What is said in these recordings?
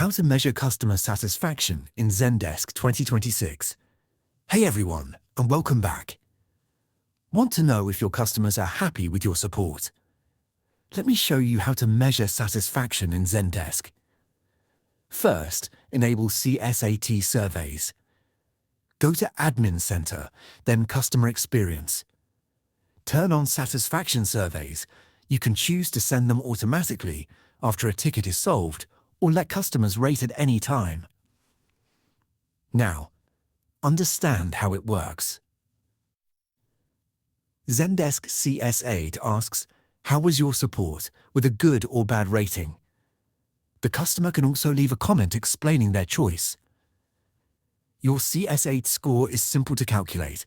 How to measure customer satisfaction in Zendesk 2026. Hey everyone, and welcome back. Want to know if your customers are happy with your support? Let me show you how to measure satisfaction in Zendesk. First, enable CSAT surveys. Go to Admin Center, then Customer Experience. Turn on satisfaction surveys. You can choose to send them automatically after a ticket is solved, or let customers rate at any time. Now, understand how it works. Zendesk CSAT asks, "How was your support?" with a good or bad rating. The customer can also leave a comment explaining their choice. Your CSAT score is simple to calculate.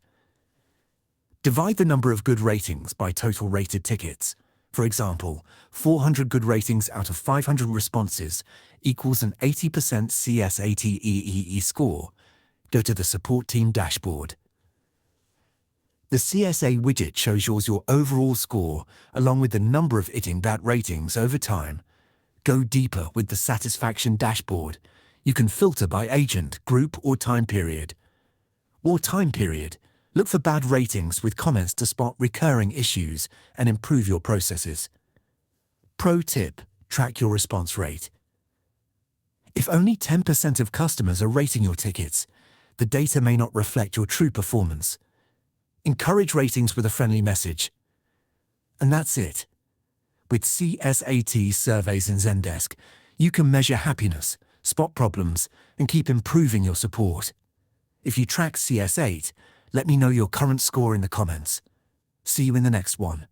Divide the number of good ratings by total rated tickets. For example, 400 good ratings out of 500 responses equals an 80% CSAT score. Go to the support team dashboard. The CSA widget shows your overall score along with the number of that ratings over time. Go deeper with the satisfaction dashboard. You can filter by agent, group, or time period. Look for bad ratings with comments to spot recurring issues and improve your processes. Pro tip: track your response rate. If only 10% of customers are rating your tickets, the data may not reflect your true performance. Encourage ratings with a friendly message. And that's it. With CSAT surveys in Zendesk, you can measure happiness, spot problems, and keep improving your support. If you track CS8, let me know your current score in the comments. See you in the next one.